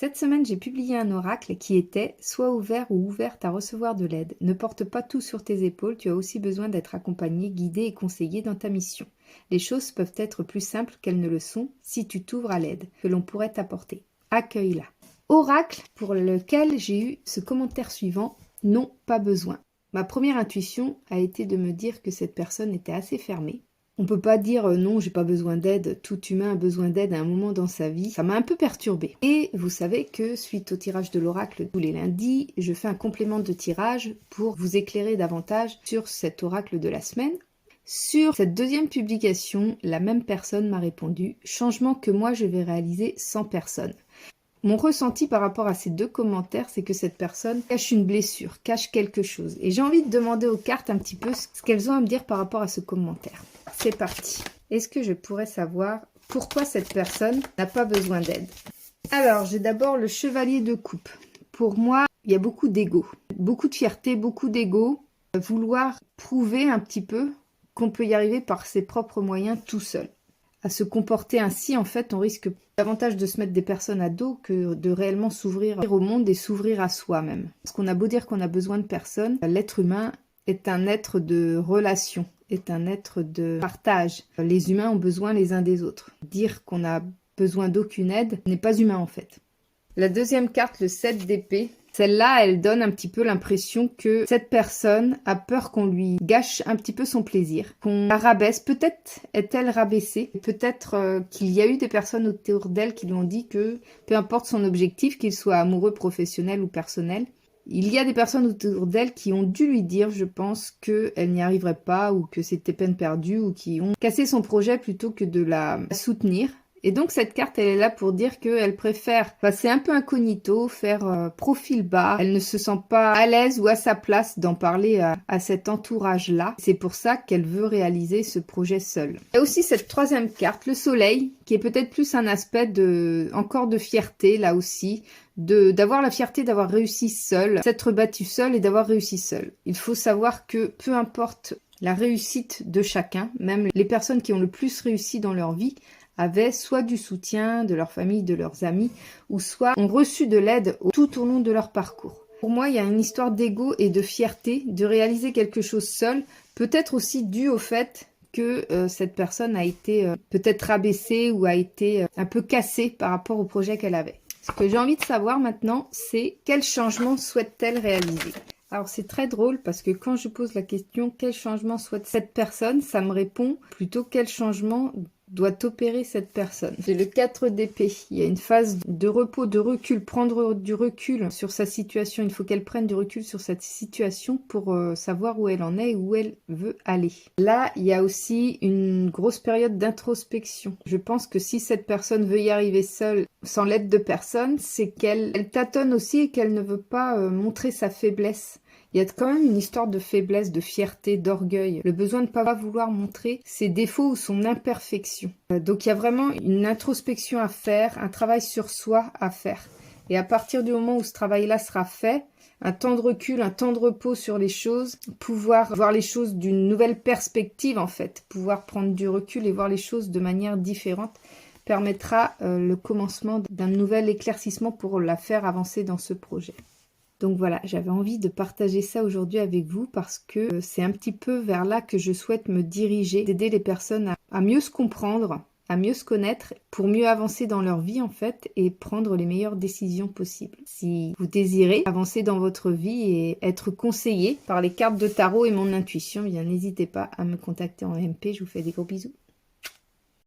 Cette semaine, j'ai publié un oracle qui était « Sois ouvert ou ouverte à recevoir de l'aide. Ne porte pas tout sur tes épaules, tu as aussi besoin d'être accompagné, guidé et conseillé dans ta mission. Les choses peuvent être plus simples qu'elles ne le sont si tu t'ouvres à l'aide que l'on pourrait t'apporter. Accueille-la. » Oracle pour lequel j'ai eu ce commentaire suivant « Non, pas besoin ». Ma première intuition a été de me dire que cette personne était assez fermée. On peut pas dire non, j'ai pas besoin d'aide, tout humain a besoin d'aide à un moment dans sa vie. Ça m'a un peu perturbée. Et vous savez que suite au tirage de l'oracle tous les lundis, je fais un complément de tirage pour vous éclairer davantage sur cet oracle de la semaine. Sur cette deuxième publication, la même personne m'a répondu « Changement que moi je vais réaliser sans personne ». Mon ressenti par rapport à ces deux commentaires, c'est que cette personne cache une blessure, cache quelque chose. Et j'ai envie de demander aux cartes un petit peu ce qu'elles ont à me dire par rapport à ce commentaire. C'est parti. Est-ce que je pourrais savoir pourquoi cette personne n'a pas besoin d'aide? Alors, j'ai d'abord le chevalier de coupe. Pour moi, il y a beaucoup d'ego. Beaucoup de fierté, beaucoup d'ego. Vouloir prouver un petit peu qu'on peut y arriver par ses propres moyens tout seul. À se comporter ainsi, en fait, on risque davantage de se mettre des personnes à dos que de réellement s'ouvrir au monde et s'ouvrir à soi-même. Parce qu'on a beau dire qu'on a besoin de personne, l'être humain est un être de relation, est un être de partage. Les humains ont besoin les uns des autres. Dire qu'on a besoin d'aucune aide n'est pas humain en fait. La deuxième carte, le 7 d'épée, celle-là, elle donne un petit peu l'impression que cette personne a peur qu'on lui gâche un petit peu son plaisir, qu'on la rabaisse. Peut-être est-elle rabaissée, peut-être qu'il y a eu des personnes autour d'elle qui lui ont dit que peu importe son objectif, qu'il soit amoureux, professionnel ou personnel, il y a des personnes autour d'elle qui ont dû lui dire, je pense, qu'elle n'y arriverait pas ou que c'était peine perdue ou qui ont cassé son projet plutôt que de la soutenir. Et donc cette carte, elle est là pour dire qu'elle préfère passer un peu incognito, faire profil bas. Elle ne se sent pas à l'aise ou à sa place d'en parler à cet entourage-là. C'est pour ça qu'elle veut réaliser ce projet seule. Il y a aussi cette troisième carte, le soleil, qui est peut-être plus un aspect encore de fierté, là aussi, d'avoir la fierté d'avoir réussi seule, s'être battu seule et d'avoir réussi seule. Il faut savoir que peu importe la réussite de chacun, même les personnes qui ont le plus réussi dans leur vie, avaient soit du soutien de leur famille, de leurs amis, ou soit ont reçu de l'aide tout au long de leur parcours. Pour moi, il y a une histoire d'ego et de fierté, de réaliser quelque chose seul, peut-être aussi dû au fait que cette personne a été peut-être rabaissée ou a été un peu cassée par rapport au projet qu'elle avait. Ce que j'ai envie de savoir maintenant, c'est quel changement souhaite-t-elle réaliser? Alors c'est très drôle parce que quand je pose la question quel changement souhaite cette personne, ça me répond plutôt quel changement doit opérer cette personne. J'ai le 4 d'épée. Il y a une phase de repos, de recul, prendre du recul sur sa situation. Il faut qu'elle prenne du recul sur cette situation pour savoir où elle en est et où elle veut aller. Là, il y a aussi une grosse période d'introspection. Je pense que si cette personne veut y arriver seule, sans l'aide de personne, c'est qu'elle tâtonne aussi et qu'elle ne veut pas montrer sa faiblesse. Il y a quand même une histoire de faiblesse, de fierté, d'orgueil, le besoin de ne pas vouloir montrer ses défauts ou son imperfection. Donc il y a vraiment une introspection à faire, un travail sur soi à faire. Et à partir du moment où ce travail-là sera fait, un temps de recul, un temps de repos sur les choses, pouvoir voir les choses d'une nouvelle perspective en fait, pouvoir prendre du recul et voir les choses de manière différente, permettra le commencement d'un nouvel éclaircissement pour la faire avancer dans ce projet. Donc voilà, j'avais envie de partager ça aujourd'hui avec vous parce que c'est un petit peu vers là que je souhaite me diriger, d'aider les personnes à mieux se comprendre, à mieux se connaître, pour mieux avancer dans leur vie en fait et prendre les meilleures décisions possibles. Si vous désirez avancer dans votre vie et être conseillé par les cartes de tarot et mon intuition, bien n'hésitez pas à me contacter en MP, je vous fais des gros bisous.